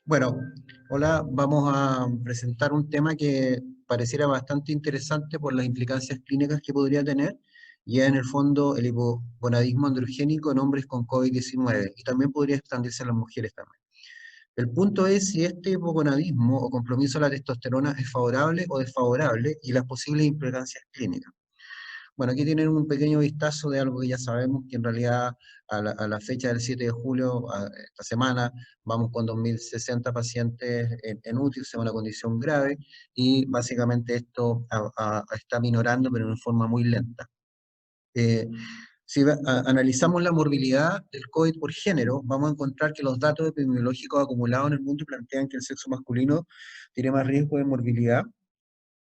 Bueno, hola, vamos a presentar un tema que pareciera bastante interesante por las implicancias clínicas que podría tener, y es en el fondo el hipogonadismo androgénico en hombres con COVID-19, y también podría extenderse a las mujeres también. El punto es si este hipogonadismo o compromiso a la testosterona es favorable o desfavorable y las posibles implicancias clínicas. Bueno, aquí tienen un pequeño vistazo de algo que ya sabemos, que en realidad a la fecha del 7 de julio, esta semana, vamos con 2.060 pacientes en UTI, o sea, una condición grave, y básicamente esto está minorando, pero en forma muy lenta. Eh, si analizamos la morbilidad del COVID por género, vamos a encontrar que los datos epidemiológicos acumulados en el mundo plantean que el sexo masculino tiene más riesgo de morbilidad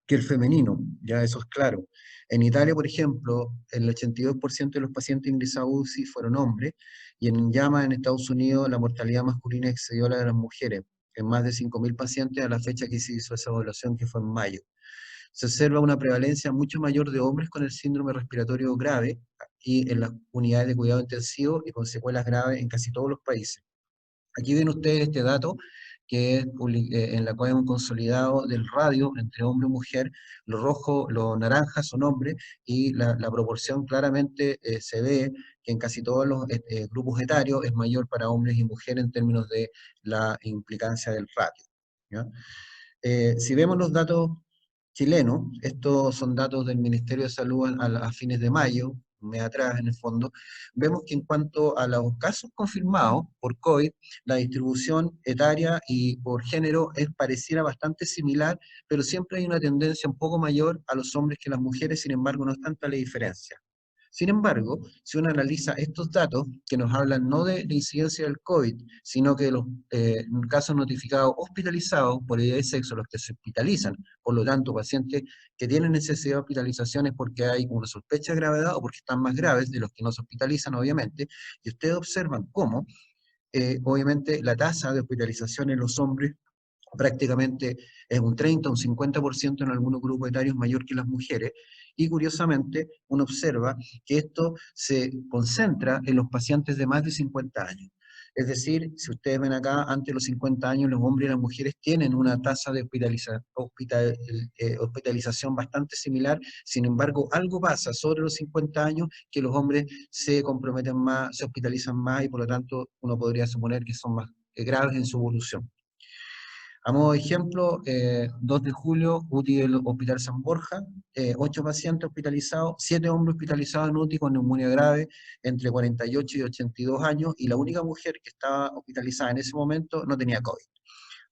que el femenino, ya eso es claro. En Italia, por ejemplo, el 82% de los pacientes ingresados a UCI fueron hombres, y en llama en Estados Unidos la mortalidad masculina excedió a la de las mujeres, en más de 5.000 pacientes a la fecha que se hizo esa evaluación, que fue en mayo. Se observa una prevalencia mucho mayor de hombres con el síndrome respiratorio grave y en las unidades de cuidado intensivo y con secuelas graves en casi todos los países. Aquí ven ustedes este dato que es en la cual hemos consolidado del radio entre hombre y mujer. Lo rojo, lo naranja son hombres, y la proporción claramente se ve que en casi todos los grupos etarios es mayor para hombres y mujeres en términos de la implicancia del radio, ¿ya? Si vemos los datos chilenos, estos son datos del Ministerio de Salud a fines de mayo, un mes atrás en el fondo, vemos que en cuanto a los casos confirmados por COVID, la distribución etaria y por género pareciera bastante similar, pero siempre hay una tendencia un poco mayor a los hombres que a las mujeres. Sin embargo, no es tanta la diferencia. Sin embargo, si uno analiza estos datos que nos hablan no de la incidencia del COVID, sino que de los casos notificados hospitalizados por herida de sexo, los que se hospitalizan, por lo tanto, pacientes que tienen necesidad de hospitalizaciones porque hay una sospecha de gravedad o porque están más graves de los que no se hospitalizan, obviamente, y ustedes observan cómo, obviamente, la tasa de hospitalización en los hombres prácticamente es un 30, un 50% en algunos grupos etarios mayor que las mujeres, y curiosamente uno observa que esto se concentra en los pacientes de más de 50 años. Es decir, si ustedes ven acá, antes de los 50 años los hombres y las mujeres tienen una tasa de hospitalización bastante similar. Sin embargo, algo pasa sobre los 50 años que los hombres se comprometen más, se hospitalizan más, y por lo tanto uno podría suponer que son más graves en su evolución. A modo de ejemplo, 2 de julio, UTI del Hospital San Borja, 8 pacientes hospitalizados, 7 hombres hospitalizados en UTI con neumonía grave entre 48 y 82 años, y la única mujer que estaba hospitalizada en ese momento no tenía COVID.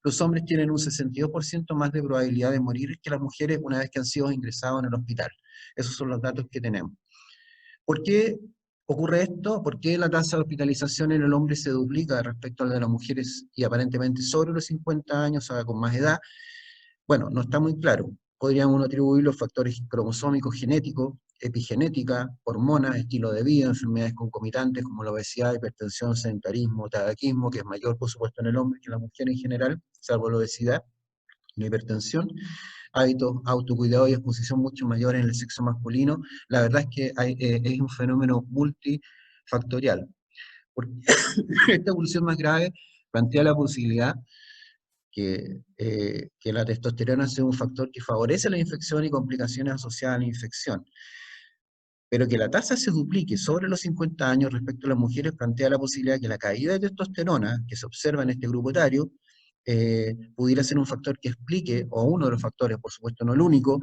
Los hombres tienen un 62% más de probabilidad de morir que las mujeres una vez que han sido ingresados en el hospital. Esos son los datos que tenemos. ¿Por qué ocurre esto? ¿Por qué la tasa de hospitalización en el hombre se duplica respecto a la de las mujeres y aparentemente sobre los 50 años, o sea, con más edad? Bueno, no está muy claro. Podrían uno atribuir los factores cromosómicos genéticos, epigenética, hormonas, estilo de vida, enfermedades concomitantes como la obesidad, hipertensión, sedentarismo, tabaquismo, que es mayor, por supuesto, en el hombre que en la mujer en general, salvo la obesidad, la hipertensión, hábitos, autocuidado y exposición mucho mayor en el sexo masculino. La verdad es que es un fenómeno multifactorial. Porque esta evolución más grave plantea la posibilidad que la testosterona sea un factor que favorece la infección y complicaciones asociadas a la infección. Pero que la tasa se duplique sobre los 50 años respecto a las mujeres plantea la posibilidad de que la caída de testosterona que se observa en este grupo etario pudiera ser un factor que explique, o uno de los factores, por supuesto no el único,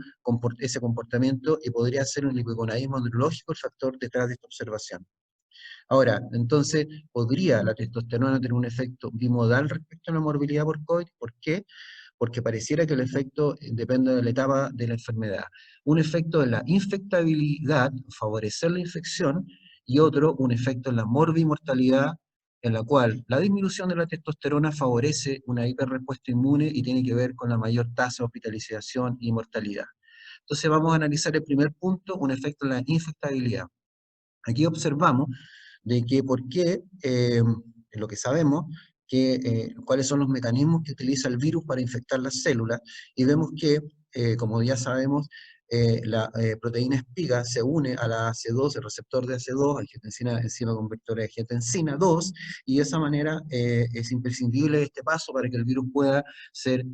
ese comportamiento, y podría ser un hipogonadismo neurológico el factor detrás de esta observación. Ahora, entonces, ¿podría la testosterona tener un efecto bimodal respecto a la morbilidad por COVID? ¿Por qué? Porque pareciera que el efecto depende de la etapa de la enfermedad. Un efecto en la infectabilidad, favorecer la infección, y otro, un efecto en la morbimortalidad, en la cual la disminución de la testosterona favorece una hiperrespuesta inmune y tiene que ver con la mayor tasa de hospitalización y mortalidad. Entonces vamos a analizar el primer punto, un efecto en la infectabilidad. Aquí observamos de que por qué, lo que sabemos, cuáles son los mecanismos que utiliza el virus para infectar las células, y vemos que, como ya sabemos, la proteína espiga se une a la AC2, el receptor de AC2, angiotensina enzima convertidora de angiotensina 2, y de esa manera es imprescindible este paso para que el virus pueda ser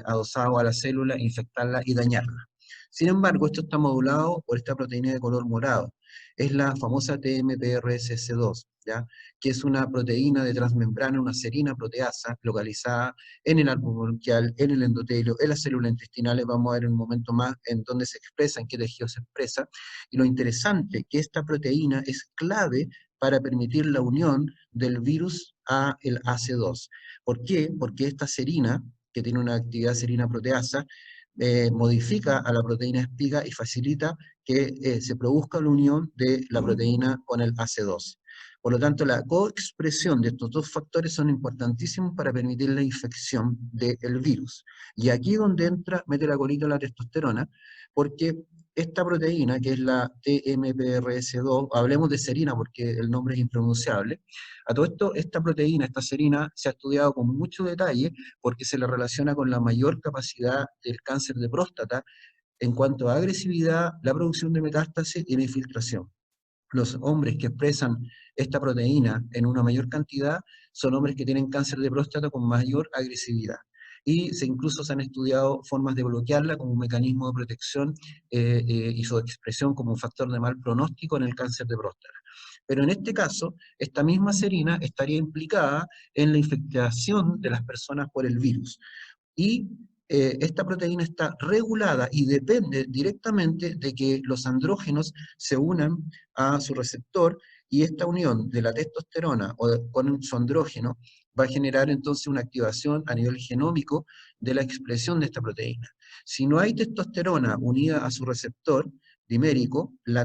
adosado a la célula, infectarla y dañarla. Sin embargo, esto está modulado por esta proteína de color morado. Es la famosa TMPRSS2, ¿ya? Que es una proteína de transmembrana, una serina proteasa localizada en el árbol bronquial, en el endotelio, en las células intestinales. Vamos a ver en un momento más en dónde se expresa, en qué tejido se expresa. Y lo interesante es que esta proteína es clave para permitir la unión del virus a el AC2. ¿Por qué? Porque esta serina, que tiene una actividad serina proteasa, modifica a la proteína espiga y facilita que se produzca la unión de la proteína con el AC2. Por lo tanto, la coexpresión de estos dos factores son importantísimos para permitir la infección del virus. Y aquí donde entra, mete la colita la testosterona, porque esta proteína, que es la TMPRS2, hablemos de serina porque el nombre es impronunciable, a todo esto, esta proteína, esta serina, se ha estudiado con mucho detalle porque se le relaciona con la mayor capacidad del cáncer de próstata en cuanto a agresividad, la producción de metástasis y la infiltración. Los hombres que expresan esta proteína en una mayor cantidad son hombres que tienen cáncer de próstata con mayor agresividad. Y incluso se han estudiado formas de bloquearla como un mecanismo de protección y su expresión como un factor de mal pronóstico en el cáncer de próstata. Pero en este caso, esta misma serina estaría implicada en la infectación de las personas por el virus. Y esta proteína está regulada y depende directamente de que los andrógenos se unan a su receptor, y esta unión de la testosterona con su andrógeno va a generar entonces una activación a nivel genómico de la expresión de esta proteína. Si no hay testosterona unida a su receptor dimérico, la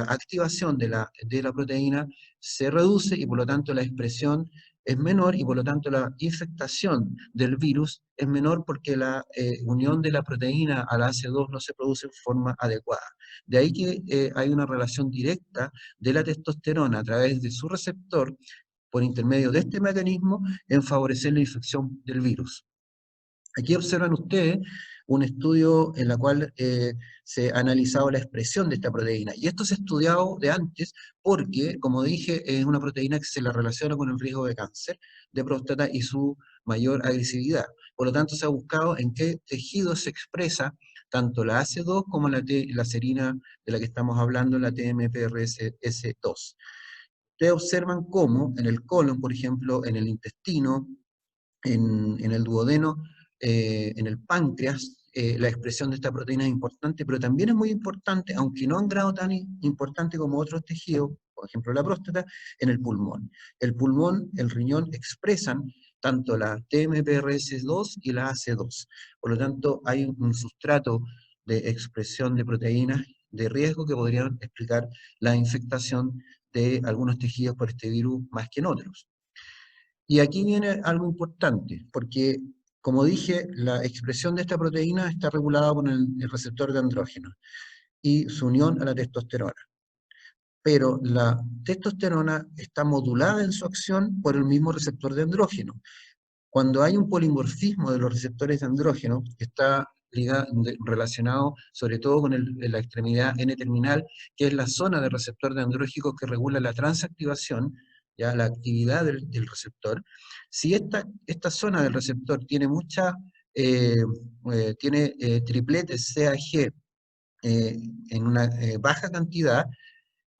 activación de la proteína se reduce y por lo tanto la expresión es menor, y por lo tanto la infectación del virus es menor porque la unión de la proteína a la AC2 no se produce en forma adecuada. De ahí que hay una relación directa de la testosterona a través de su receptor, por intermedio de este mecanismo, en favorecer la infección del virus. Aquí observan ustedes un estudio en el cual se ha analizado la expresión de esta proteína. Y esto se ha estudiado de antes porque, como dije, es una proteína que se la relaciona con el riesgo de cáncer de próstata y su mayor agresividad. Por lo tanto, se ha buscado en qué tejido se expresa tanto la AC2 como la serina de la que estamos hablando, la TMPRSS2. Ustedes observan cómo en el colon, por ejemplo, en el intestino, en el duodeno, en el páncreas, la expresión de esta proteína es importante, pero también es muy importante, aunque no en grado tan importante como otros tejidos, por ejemplo la próstata, en el pulmón. El pulmón, el riñón expresan tanto la TMPRS2 y la AC2. Por lo tanto, hay un sustrato de expresión de proteínas de riesgo que podrían explicar la infectación de algunos tejidos por este virus más que en otros. Y aquí viene algo importante, porque, como dije, la expresión de esta proteína está regulada por el receptor de andrógeno y su unión a la testosterona. Pero la testosterona está modulada en su acción por el mismo receptor de andrógeno. Cuando hay un polimorfismo de los receptores de andrógeno, que está relacionado sobre todo con la extremidad N-terminal, que es la zona del receptor de andrógeno que regula la transactivación, ya la actividad del receptor. Si esta zona del receptor tiene tripletes CAG en una baja cantidad,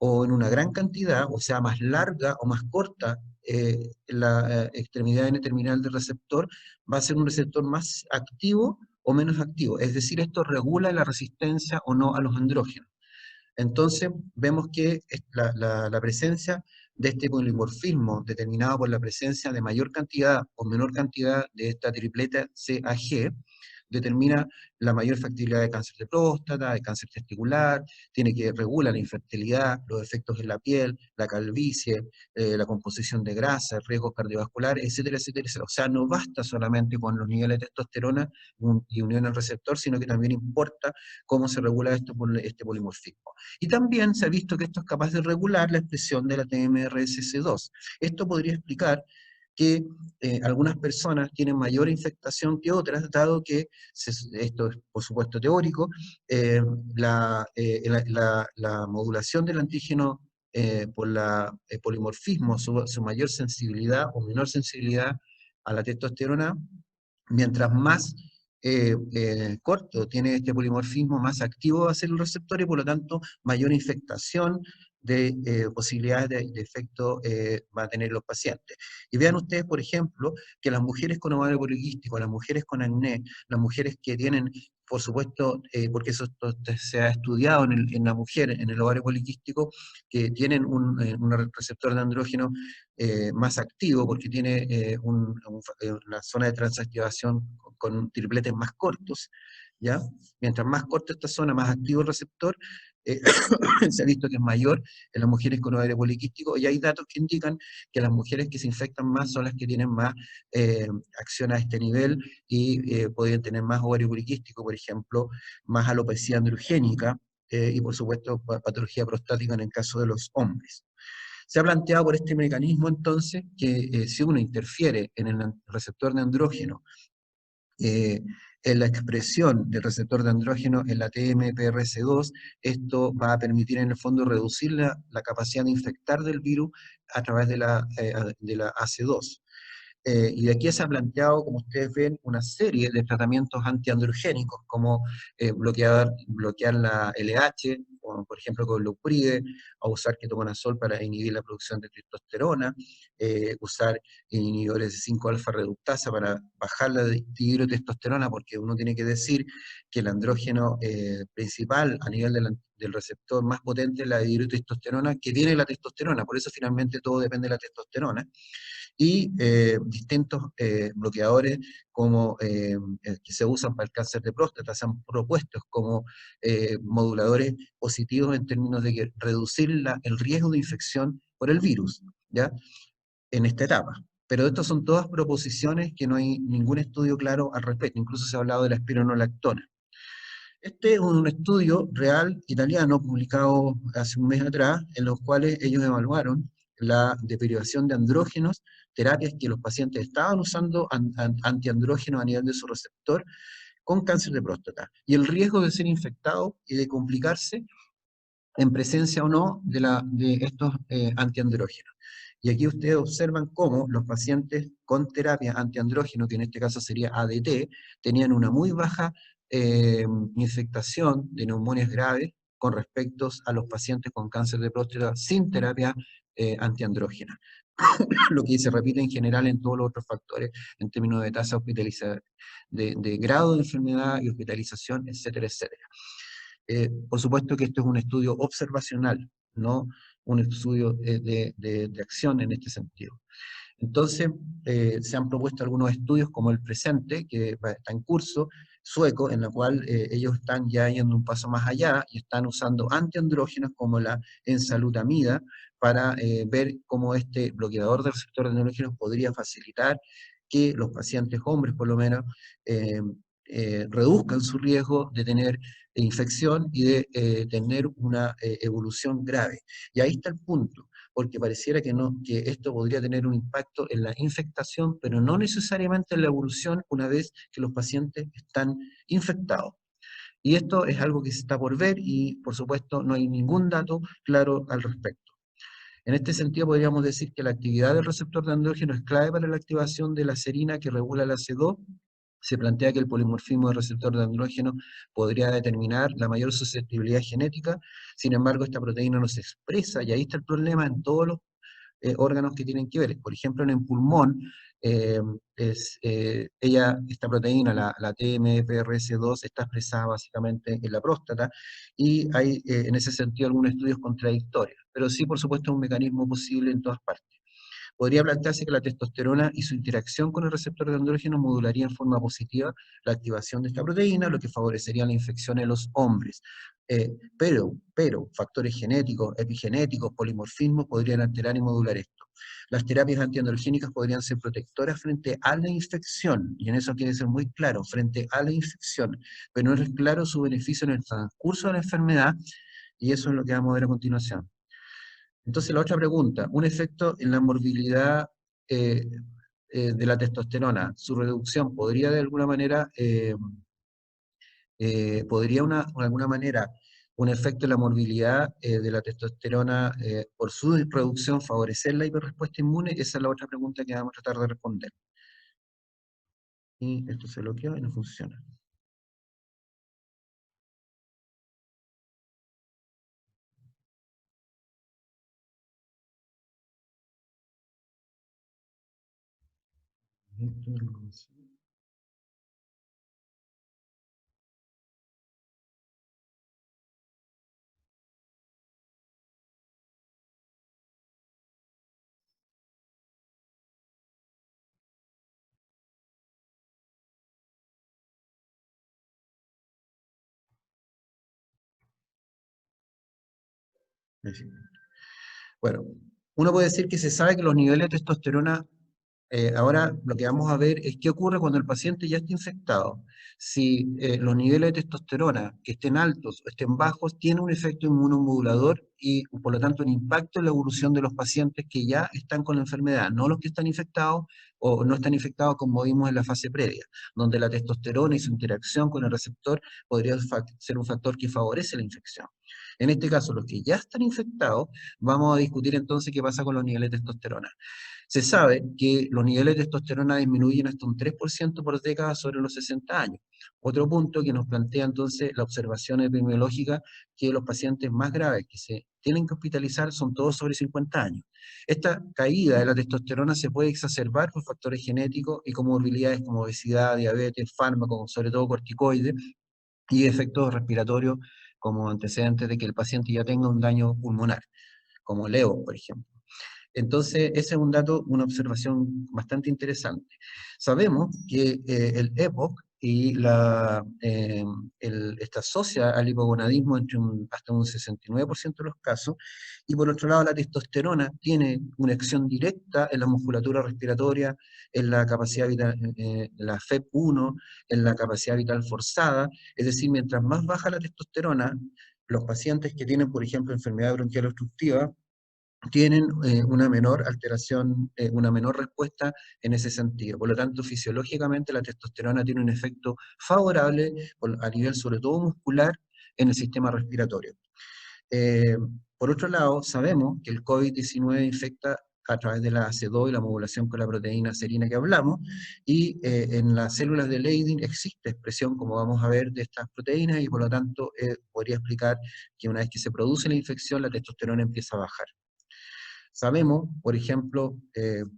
o en una gran cantidad, o sea, más larga o más corta, la extremidad N-terminal del receptor, va a ser un receptor más activo o menos activo. Es decir, esto regula la resistencia o no a los andrógenos. Entonces, vemos que la presencia de este polimorfismo, determinado por la presencia de mayor cantidad o menor cantidad de esta tripleta CAG, determina la mayor factibilidad de cáncer de próstata, de cáncer testicular, tiene que regular la infertilidad, los efectos en la piel, la calvicie, la composición de grasa, riesgos cardiovasculares, etcétera, etcétera, etcétera. O sea, no basta solamente con los niveles de testosterona y unión al receptor, sino que también importa cómo se regula esto por este polimorfismo. Y también se ha visto que esto es capaz de regular la expresión de la TMRSS2. Esto podría explicar que algunas personas tienen mayor infectación que otras, dado que, esto es por supuesto teórico, la modulación del antígeno por el polimorfismo, su mayor sensibilidad o menor sensibilidad a la testosterona, mientras más corto tiene este polimorfismo, más activo va a ser el receptor y por lo tanto mayor infectación de posibilidades de efecto va a tener los pacientes. Y vean ustedes, por ejemplo, que las mujeres con ovario poliquístico, las mujeres con acné, las mujeres que tienen, por supuesto, porque eso se ha estudiado en la mujer, en el ovario poliquístico, que tienen un receptor de andrógeno más activo porque tiene una zona de transactivación con tripletes más cortos, ¿ya? Mientras más corta esta zona, más activo el receptor, eh, se ha visto que es mayor en las mujeres con ovario poliquístico, y hay datos que indican que las mujeres que se infectan más son las que tienen más acción a este nivel y podrían tener más ovario poliquístico, por ejemplo, más alopecia androgénica, y por supuesto patología prostática en el caso de los hombres. Se ha planteado por este mecanismo entonces que si uno interfiere en el receptor de andrógeno, eh, en la expresión del receptor de andrógeno en la TMPRS2, esto va a permitir en el fondo reducir la capacidad de infectar del virus a través de la AC2. Y de aquí se ha planteado, como ustedes ven, una serie de tratamientos antiandrogénicos, como bloquear la LH, o, por ejemplo con Lupride, o usar ketoconazol para inhibir la producción de testosterona, usar inhibidores de 5-alfa reductasa para bajar la dihidrotestosterona, porque uno tiene que decir que el andrógeno principal a nivel del receptor más potente es la dihidrotestosterona, que tiene la testosterona, por eso finalmente todo depende de la testosterona, y distintos bloqueadores como, que se usan para el cáncer de próstata, se han propuesto como moduladores positivos en términos de reducir el riesgo de infección por el virus, ¿ya? En esta etapa. Pero estas son todas proposiciones que no hay ningún estudio claro al respecto, incluso se ha hablado de la espironolactona. Este es un estudio real italiano publicado hace un mes atrás, en los cuales ellos evaluaron la deprivación de andrógenos, terapias que los pacientes estaban usando antiandrógenos a nivel de su receptor con cáncer de próstata, y el riesgo de ser infectado y de complicarse en presencia o no de estos antiandrógenos. Y aquí ustedes observan cómo los pacientes con terapia antiandrógeno, que en este caso sería ADT, tenían una muy baja infectación de neumonias graves con respecto a los pacientes con cáncer de próstata sin terapia antiandrógena. Lo que se repite en general en todos los otros factores en términos de tasa hospitalizada, de grado de enfermedad y hospitalización, etcétera, etcétera. Por supuesto que esto es un estudio observacional, no un estudio de acción en este sentido. Entonces, se han propuesto algunos estudios como el presente, que está en curso, sueco, en la cual ellos están ya yendo un paso más allá y están usando antiandrógenos como la enzalutamida para ver cómo este bloqueador de receptores andrógenos podría facilitar que los pacientes hombres, por lo menos, eh, reduzcan su riesgo de tener infección y de tener una evolución grave. Y ahí está el punto, porque pareciera que, no, que esto podría tener un impacto en la infectación, pero no necesariamente en la evolución una vez que los pacientes están infectados. Y esto es algo que se está por ver y, por supuesto, no hay ningún dato claro al respecto. En este sentido, podríamos decir que la actividad del receptor de andrógeno es clave para la activación de la serina que regula la AC2. Se plantea que el polimorfismo del receptor de andrógeno podría determinar la mayor susceptibilidad genética, sin embargo, esta proteína no se expresa, y ahí está el problema en todos los órganos que tienen que ver. Por ejemplo, en el pulmón, esta proteína, la TMPRS2, está expresada básicamente en la próstata, y hay en ese sentido algunos estudios contradictorios, pero sí, por supuesto, es un mecanismo posible en todas partes. Podría plantearse que la testosterona y su interacción con el receptor de andrógeno modularía en forma positiva la activación de esta proteína, lo que favorecería la infección en los hombres. Pero factores genéticos, epigenéticos, polimorfismos podrían alterar y modular esto. Las terapias antiandrogénicas podrían ser protectoras frente a la infección, y en eso quiere ser muy claro, frente a la infección, pero no es claro su beneficio en el transcurso de la enfermedad, y eso es lo que vamos a ver a continuación. Entonces, la otra pregunta, un efecto en la morbilidad de la testosterona, su reducción podría de alguna manera, de alguna manera, un efecto en la morbilidad de la testosterona por su reducción favorecer la hiperrespuesta inmune. Esa es la otra pregunta que vamos a tratar de responder. Y esto se bloqueó y no funciona. Bueno, uno puede decir que se sabe que los niveles de testosterona, ahora lo que vamos a ver es qué ocurre cuando el paciente ya está infectado. Si los niveles de testosterona que estén altos o estén bajos tienen un efecto inmunomodulador y por lo tanto un impacto en la evolución de los pacientes que ya están con la enfermedad, no los que están infectados o no están infectados como vimos en la fase previa, donde la testosterona y su interacción con el receptor podría ser un factor que favorece la infección. En este caso, los que ya están infectados, vamos a discutir entonces qué pasa con los niveles de testosterona. Se sabe que los niveles de testosterona disminuyen hasta un 3% por década sobre los 60 años. Otro punto que nos plantea entonces la observación epidemiológica, que los pacientes más graves que se tienen que hospitalizar son todos sobre 50 años. Esta caída de la testosterona se puede exacerbar por factores genéticos y comorbilidades como obesidad, diabetes, fármacos, sobre todo corticoides, y efectos respiratorios como antecedentes de que el paciente ya tenga un daño pulmonar, como Leo, por ejemplo. Entonces, ese es un dato, una observación bastante interesante. Sabemos que el EPOC está asocia al hipogonadismo hasta un 69% de los casos, y por otro lado la testosterona tiene una acción directa en la musculatura respiratoria, en la capacidad vital, la FEP1, en la capacidad vital forzada, es decir, mientras más baja la testosterona, los pacientes que tienen, por ejemplo, enfermedad bronquial obstructiva, tienen una menor alteración, una menor respuesta en ese sentido. Por lo tanto, fisiológicamente la testosterona tiene un efecto favorable a nivel sobre todo muscular en el sistema respiratorio. Eh, por otro lado, sabemos que el COVID-19 infecta a través de la AC2 y la modulación con la proteína serina que hablamos, y en las células de Leydig existe expresión, como vamos a ver, de estas proteínas, y por lo tanto podría explicar que una vez que se produce la infección, la testosterona empieza a bajar. Sabemos, por ejemplo,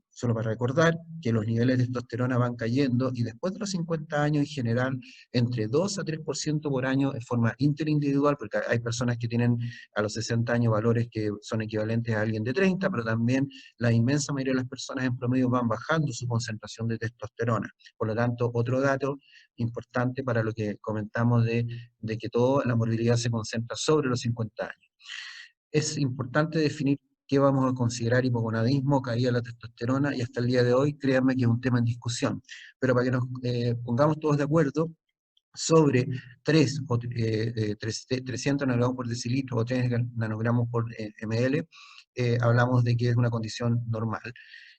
solo para recordar, que los niveles de testosterona van cayendo y después de los 50 años en general, entre 2 a 3% por año de forma interindividual, porque hay personas que tienen a los 60 años valores que son equivalentes a alguien de 30, pero también la inmensa mayoría de las personas en promedio van bajando su concentración de testosterona. Por lo tanto, otro dato importante para lo que comentamos de que toda la morbilidad se concentra sobre los 50 años. Es importante definir qué vamos a considerar hipogonadismo, caída de la testosterona, y hasta el día de hoy, créanme que es un tema en discusión. Pero para que nos pongamos todos de acuerdo, sobre 300 nanogramos por decilitro o 3 nanogramos por ml, hablamos de que es una condición normal.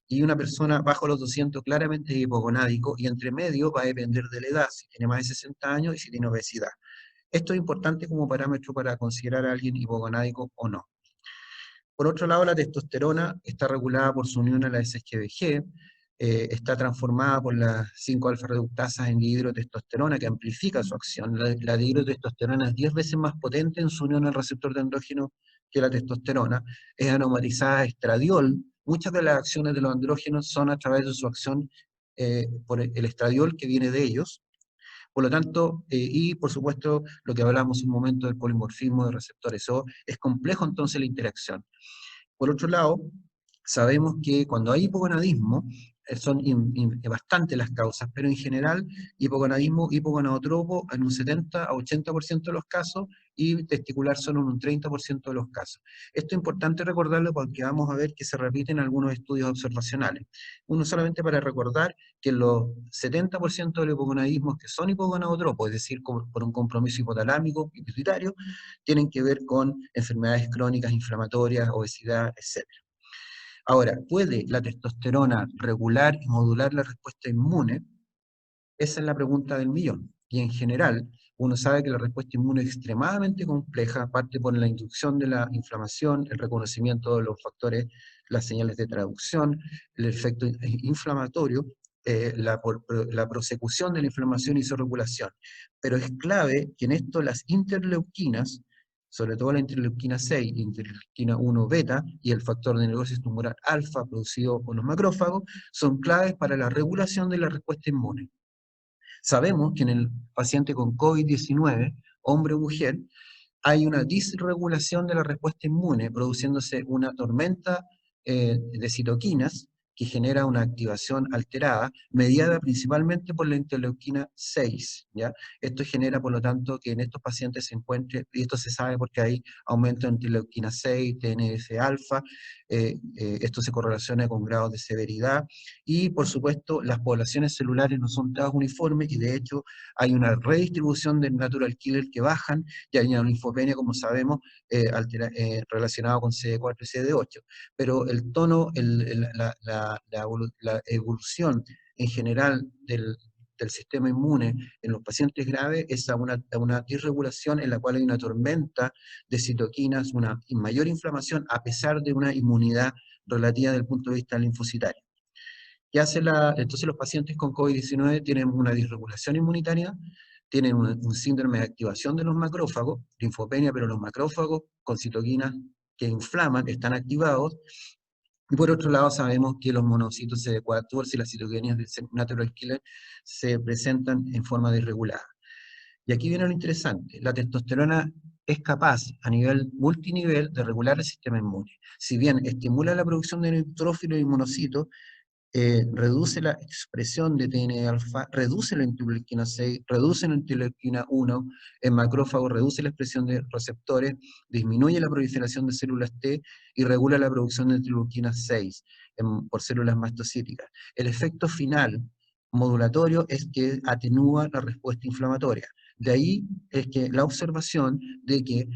Y una persona bajo los 200 claramente es hipogonádico, y entre medio va a depender de la edad, si tiene más de 60 años y si tiene obesidad. Esto es importante como parámetro para considerar a alguien hipogonádico o no. Por otro lado, la testosterona está regulada por su unión a la SGBG, está transformada por las 5-alfa-reductasas en dihidrotestosterona, que amplifica su acción. La dihidrotestosterona es 10 veces más potente en su unión al receptor de andrógeno que la testosterona. Es aromatizada a estradiol. Muchas de las acciones de los andrógenos son a través de su acción por el estradiol que viene de ellos. Por lo tanto, y por supuesto, lo que hablamos un momento del polimorfismo de receptores O, es complejo entonces la interacción. Por otro lado, sabemos que cuando hay hipogonadismo, son bastantes las causas, pero en general, hipogonadismo hipogonadotropo en un 70 a 80% de los casos, y testicular solo en un 30% de los casos. Esto es importante recordarlo porque vamos a ver que se repiten algunos estudios observacionales. Uno solamente para recordar que los 70% de los hipogonadismos que son hipogonadotropos, es decir, por un compromiso hipotalámico y pituitario, tienen que ver con enfermedades crónicas, inflamatorias, obesidad, etc. Ahora, ¿puede la testosterona regular y modular la respuesta inmune? Esa es la pregunta del millón. Y en general, uno sabe que la respuesta inmune es extremadamente compleja, parte por la inducción de la inflamación, el reconocimiento de los factores, las señales de traducción, el efecto inflamatorio, la prosecución de la inflamación y su regulación. Pero es clave que en esto las interleuquinas, sobre todo la interleuquina 6, interleuquina 1 beta y el factor de necrosis tumoral alfa producido por los macrófagos, son claves para la regulación de la respuesta inmune. Sabemos que en el paciente con COVID-19, hombre o mujer, hay una disregulación de la respuesta inmune, produciéndose una tormenta de citoquinas que genera una activación alterada, mediada principalmente por la interleuquina 6, ¿ya? Esto genera, por lo tanto, que en estos pacientes se encuentre, y esto se sabe porque hay aumento de interleuquina 6, TNF-alfa, esto se correlaciona con grados de severidad, y por supuesto las poblaciones celulares no son todas uniformes, y de hecho hay una redistribución del natural killer que bajan, y hay una linfopenia, como sabemos, relacionado con CD4 y CD8. Pero el tono, la evolución en general del sistema inmune en los pacientes graves es a una disregulación en la cual hay una tormenta de citoquinas, una mayor inflamación a pesar de una inmunidad relativa desde el punto de vista linfocitario. Entonces los pacientes con COVID-19 tienen una disregulación inmunitaria, tienen un síndrome de activación de los macrófagos, linfopenia, pero los macrófagos con citoquinas que inflaman están activados. Y por otro lado sabemos que los monocitos CD4 y las citoquinas del natural killer se presentan en forma desregulada. Y aquí viene lo interesante, la testosterona es capaz a nivel multinivel de regular el sistema inmune. Si bien estimula la producción de neutrófilos y monocitos, reduce la expresión de TNF-alfa, reduce la interleuquina 6, reduce la interleuquina 1, en macrófago reduce la expresión de receptores, disminuye la proliferación de células T y regula la producción de interleuquina 6 por células mastocíticas. El efecto final modulatorio es que atenúa la respuesta inflamatoria. De ahí es que la observación de que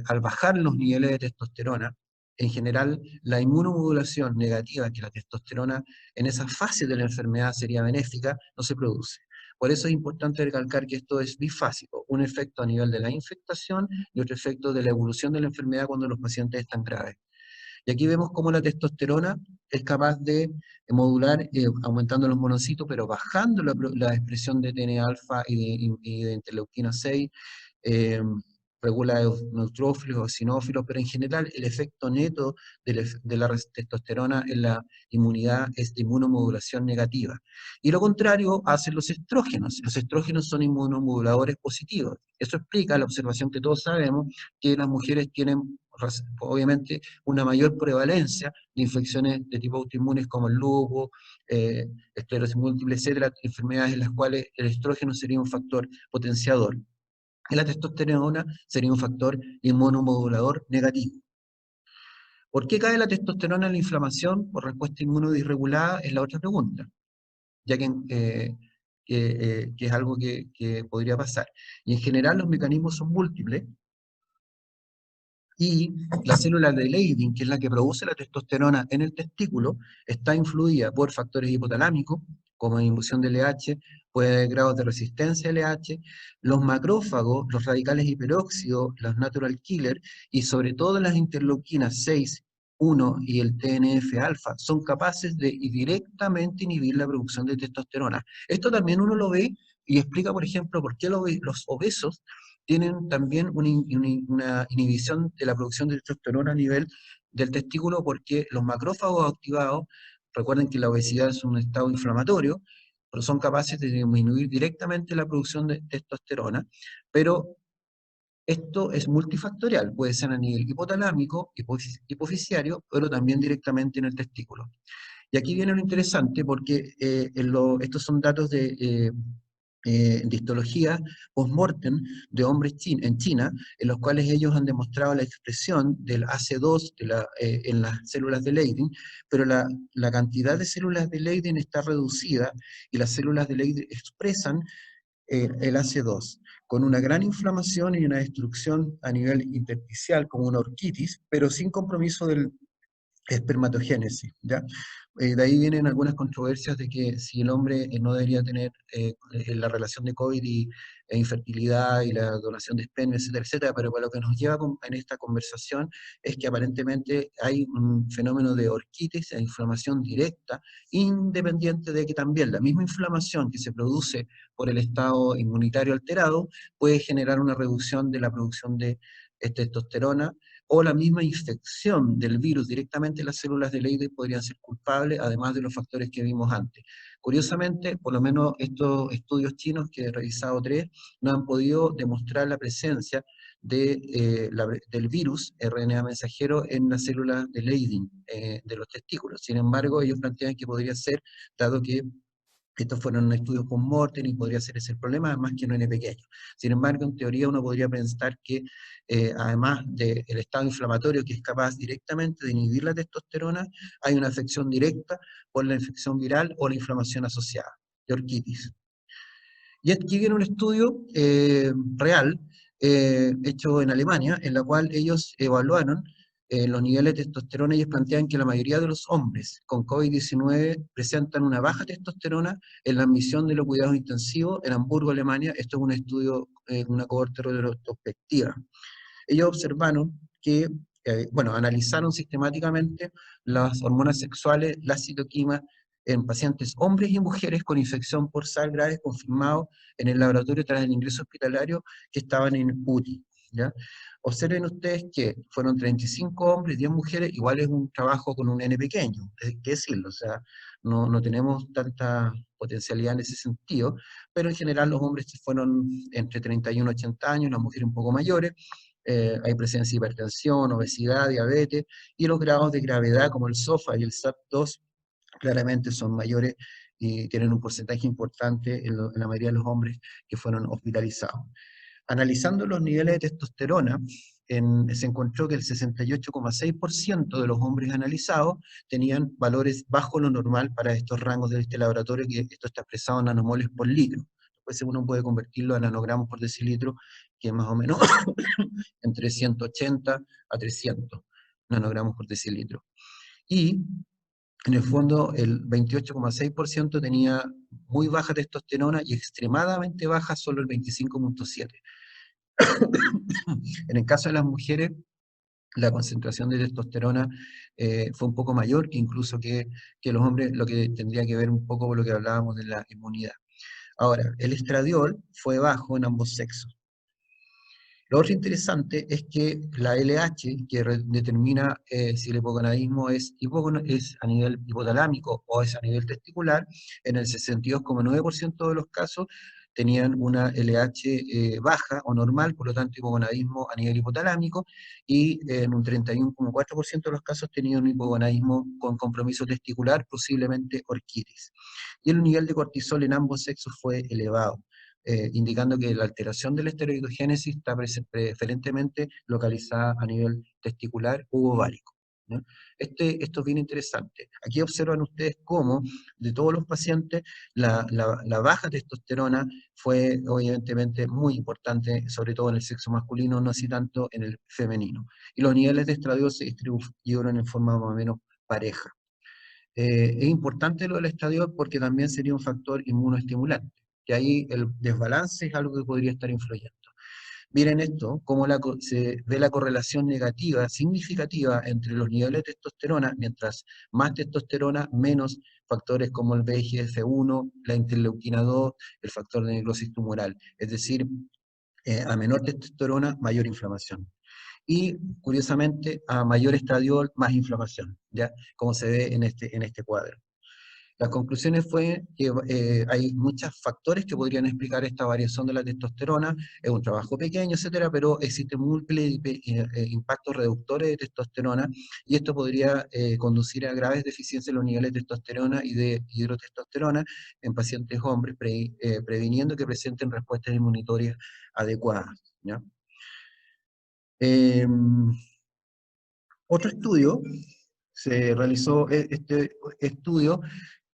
al bajar los niveles de testosterona, en general, la inmunomodulación negativa, que la testosterona en esa fase de la enfermedad sería benéfica, no se produce. Por eso es importante recalcar que esto es bifásico, un efecto a nivel de la infectación y otro efecto de la evolución de la enfermedad cuando los pacientes están graves. Y aquí vemos cómo la testosterona es capaz de modular aumentando los monocitos, pero bajando la expresión de TNA-alfa y de interleuquina 6, eh, regula neutrófilos o eosinófilos, pero en general el efecto neto de la testosterona en la inmunidad es de inmunomodulación negativa. Y lo contrario hacen los estrógenos. Los estrógenos son inmunomoduladores positivos. Eso explica la observación que todos sabemos, que las mujeres tienen obviamente una mayor prevalencia de infecciones de tipo autoinmunes como el lupus, esclerosis múltiple, etcétera, enfermedades en las cuales el estrógeno sería un factor potenciador. Y la testosterona sería un factor inmunomodulador negativo. ¿Por qué cae la testosterona en la inflamación por respuesta inmunodisregulada? Es la otra pregunta, ya que es algo que podría pasar. Y en general los mecanismos son múltiples, y la célula de Leydig, que es la que produce la testosterona en el testículo, está influida por factores hipotalámicos, como la inducción de LH, puede haber grados de resistencia a LH, los macrófagos, los radicales hiperóxidos, los natural killer, y sobre todo las interleuquinas 6, 1 y el TNF-alfa, son capaces de directamente inhibir la producción de testosterona. Esto también uno lo ve y explica, por ejemplo, por qué los obesos tienen también una inhibición de la producción de testosterona a nivel del testículo, porque los macrófagos activados, recuerden que la obesidad es un estado inflamatorio, pero son capaces de disminuir directamente la producción de testosterona, pero esto es multifactorial, puede ser a nivel hipotalámico, hipofisiario, pero también directamente en el testículo. Y aquí viene lo interesante porque estos son datos de histología post-mortem de hombres en China, en los cuales ellos han demostrado la expresión del AC2 en las células de Leydig, pero la cantidad de células de Leydig está reducida y las células de Leydig expresan el AC2 con una gran inflamación y una destrucción a nivel intersticial como una orquitis, pero sin compromiso espermatogénesis, ¿ya? De ahí vienen algunas controversias de que si el hombre no debería tener la relación de COVID e infertilidad y la donación de esperma, etcétera, etcétera, pero para lo que nos lleva en esta conversación es que aparentemente hay un fenómeno de orquitis e inflamación directa, independiente de que también la misma inflamación que se produce por el estado inmunitario alterado puede generar una reducción de la producción de testosterona, o la misma infección del virus directamente en las células de Leydig podrían ser culpables, además de los factores que vimos antes. Curiosamente, por lo menos estos estudios chinos, que he revisado tres, no han podido demostrar la presencia del virus RNA mensajero en las células de Leydig de los testículos. Sin embargo, ellos plantean que podría ser, dado que estos fueron estudios con Morten y podría ser ese el problema, además que no es pequeño. Sin embargo, en teoría uno podría pensar que además del estado inflamatorio que es capaz directamente de inhibir la testosterona, hay una afección directa por la infección viral o la inflamación asociada, de orquitis. Y aquí viene un estudio real, hecho en Alemania, en la cual ellos evaluaron los niveles de testosterona. Ellos plantean que la mayoría de los hombres con COVID-19 presentan una baja testosterona en la admisión de los cuidados intensivos en Hamburgo, Alemania. Esto es un estudio, una cohorte retrospectiva. Ellos observaron que, bueno, analizaron sistemáticamente las hormonas sexuales, las citoquinas, en pacientes hombres y mujeres con infección por SARS grave confirmado en el laboratorio tras el ingreso hospitalario que estaban en UTI, ¿ya? Observen ustedes que fueron 35 hombres, 10 mujeres, igual es un trabajo con un N pequeño, hay que decirlo, o sea, no tenemos tanta potencialidad en ese sentido, pero en general los hombres fueron entre 31 y 80 años, las mujeres un poco mayores. Hay presencia de hipertensión, obesidad, diabetes, y los grados de gravedad como el SOFA y el SAT-2 claramente son mayores y tienen un porcentaje importante en la mayoría de los hombres que fueron hospitalizados. Analizando los niveles de testosterona, se encontró que el 68,6% de los hombres analizados tenían valores bajo lo normal para estos rangos de este laboratorio, que esto está expresado en nanomoles por litro. Después uno puede convertirlo a nanogramos por decilitro, que es más o menos entre 180 a 300 nanogramos por decilitro. Y en el fondo, el 28,6% tenía muy baja testosterona y extremadamente baja solo el 25,7%. En el caso de las mujeres, la concentración de testosterona fue un poco mayor, incluso que los hombres, lo que tendría que ver un poco con lo que hablábamos de la inmunidad. Ahora, el estradiol fue bajo en ambos sexos. Lo otro interesante es que la LH, que determina si el hipogonadismo es a nivel hipotalámico o es a nivel testicular, en el 62,9% de los casos tenían una LH baja o normal, por lo tanto hipogonadismo a nivel hipotalámico, y en un 31,4% de los casos tenían un hipogonadismo con compromiso testicular, posiblemente orquitis. Y el nivel de cortisol en ambos sexos fue elevado, indicando que la alteración de la esteroidogénesis está preferentemente localizada a nivel testicular u ovárico, ¿no? Esto es bien interesante. Aquí observan ustedes cómo de todos los pacientes la baja testosterona fue obviamente muy importante, sobre todo en el sexo masculino, no así tanto en el femenino. Y los niveles de estradiol se distribuyeron en forma más o menos pareja. Es importante lo del estradiol porque también sería un factor inmunoestimulante, que ahí el desbalance es algo que podría estar influyendo. Miren esto, cómo se ve la correlación negativa, significativa, entre los niveles de testosterona. Mientras más testosterona, menos factores como el VEGF1, la interleuquina 2, el factor de necrosis tumoral. Es decir, a menor testosterona, mayor inflamación. Y, curiosamente, a mayor estradiol, más inflamación, ¿ya? Como se ve en este cuadro. Las conclusiones fue que hay muchos factores que podrían explicar esta variación de la testosterona. Es un trabajo pequeño, etcétera, pero existen múltiples impactos reductores de testosterona, y esto podría conducir a graves deficiencias en los niveles de testosterona y de hidrotestosterona en pacientes hombres, previniendo que presenten respuestas inmunitorias adecuadas, ¿ya? Otro estudio, se realizó este estudio,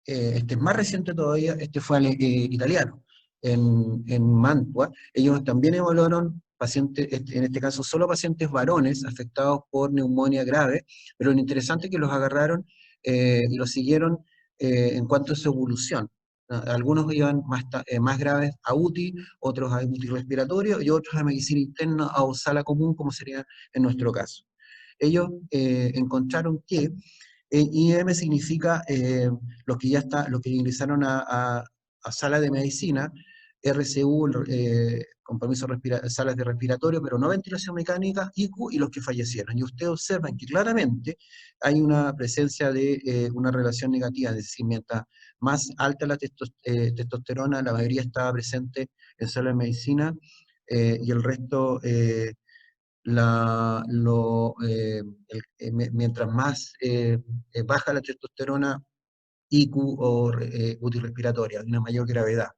este es más reciente todavía, este fue italiano, en Mantua. Ellos también evaluaron pacientes, en este caso solo pacientes varones afectados por neumonía grave, pero lo interesante es que los agarraron y los siguieron en cuanto a su evolución. Algunos iban más graves a UTI, otros a UTI respiratorio y otros a medicina interna o sala común, como sería en nuestro caso. Ellos encontraron que IM significa los que ingresaron a sala de medicina, RCU, compromiso salas de respiratorio, pero no ventilación mecánica, ICU y los que fallecieron. Y ustedes observan que claramente hay una presencia de una relación negativa, es decir, mientras más alta la testosterona, la mayoría estaba presente en sala de medicina y el resto mientras más baja la testosterona, IQ o UTI respiratoria, de una mayor gravedad.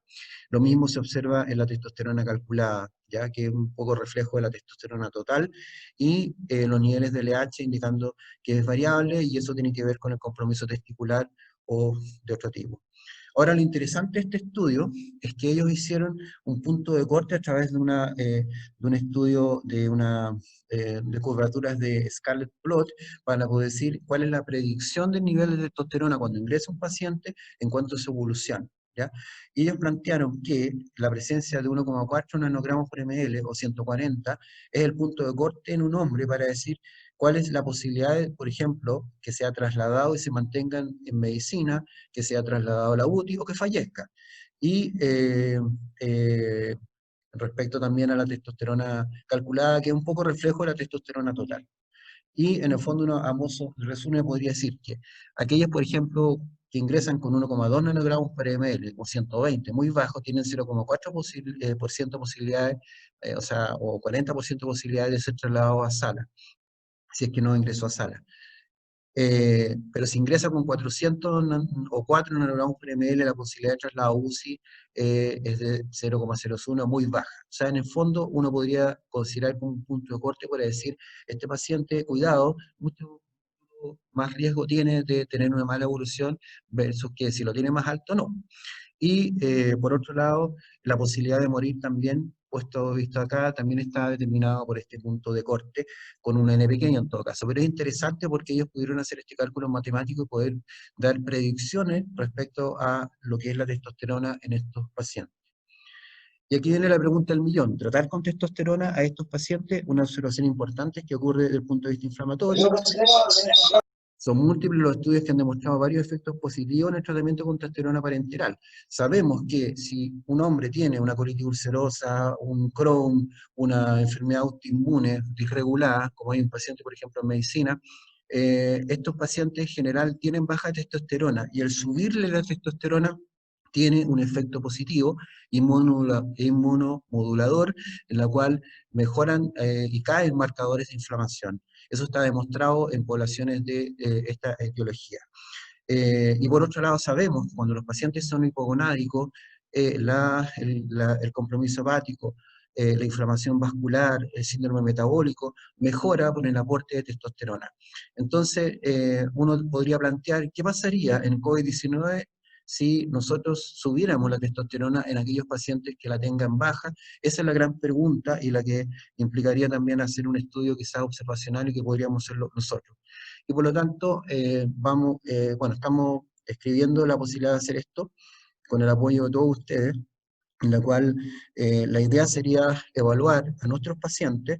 Lo mismo se observa en la testosterona calculada, ya que es un poco reflejo de la testosterona total, y los niveles de LH indicando que es variable, y eso tiene que ver con el compromiso testicular o de otro tipo. Ahora, lo interesante de este estudio es que ellos hicieron un punto de corte a través de un estudio de curvaturas de Scarlett Plot para poder decir cuál es la predicción del nivel de testosterona cuando ingresa un paciente en cuanto a su evolución. ¿Ya? Y ellos plantearon que la presencia de 1,4 nanogramos por ml o 140 es el punto de corte en un hombre para decir cuál es la posibilidad, por ejemplo, que sea trasladado y se mantenga en medicina, que sea trasladado a la UTI o que fallezca. Y respecto también a la testosterona calculada, que es un poco reflejo de la testosterona total. Y en el fondo, a modo resumen, podría decir que aquellos, por ejemplo, que ingresan con 1,2 nanogramos por ml o 120, muy bajos, tienen 0,4% posibilidades, o 40% posibilidades de ser trasladados a sala, si es que no ingresó a sala. Pero si ingresa con 400 o 4 nanogramos por ml, la posibilidad de traslado a UCI es de 0,01, muy baja. O sea, en el fondo uno podría considerar como un punto de corte para decir, este paciente, cuidado, mucho más riesgo tiene de tener una mala evolución versus que si lo tiene más alto, no. Y por otro lado, la posibilidad de morir también, puesto visto acá, también está determinado por este punto de corte, con un n pequeño en todo caso. Pero es interesante porque ellos pudieron hacer este cálculo matemático y poder dar predicciones respecto a lo que es la testosterona en estos pacientes. Y aquí viene la pregunta del millón. Tratar con testosterona a estos pacientes, una observación importante que ocurre desde el punto de vista inflamatorio. Son múltiples los estudios que han demostrado varios efectos positivos en el tratamiento con testosterona parenteral. Sabemos que si un hombre tiene una colitis ulcerosa, un Crohn, una enfermedad autoinmune disregulada, como hay un paciente, por ejemplo, en medicina, estos pacientes en general tienen baja testosterona y el subirle la testosterona tiene un efecto positivo inmunomodulador, en la cual mejoran y caen marcadores de inflamación. Eso está demostrado en poblaciones de esta etiología. Y por otro lado, sabemos que cuando los pacientes son hipogonádicos, el compromiso hepático, la inflamación vascular, el síndrome metabólico, mejora con el aporte de testosterona. Entonces, uno podría plantear, ¿qué pasaría en COVID-19 si nosotros subiéramos la testosterona en aquellos pacientes que la tengan baja? Esa es la gran pregunta y la que implicaría también hacer un estudio quizás observacional y que podríamos hacerlo nosotros. Y por lo tanto, estamos escribiendo la posibilidad de hacer esto con el apoyo de todos ustedes, en la cual la idea sería evaluar a nuestros pacientes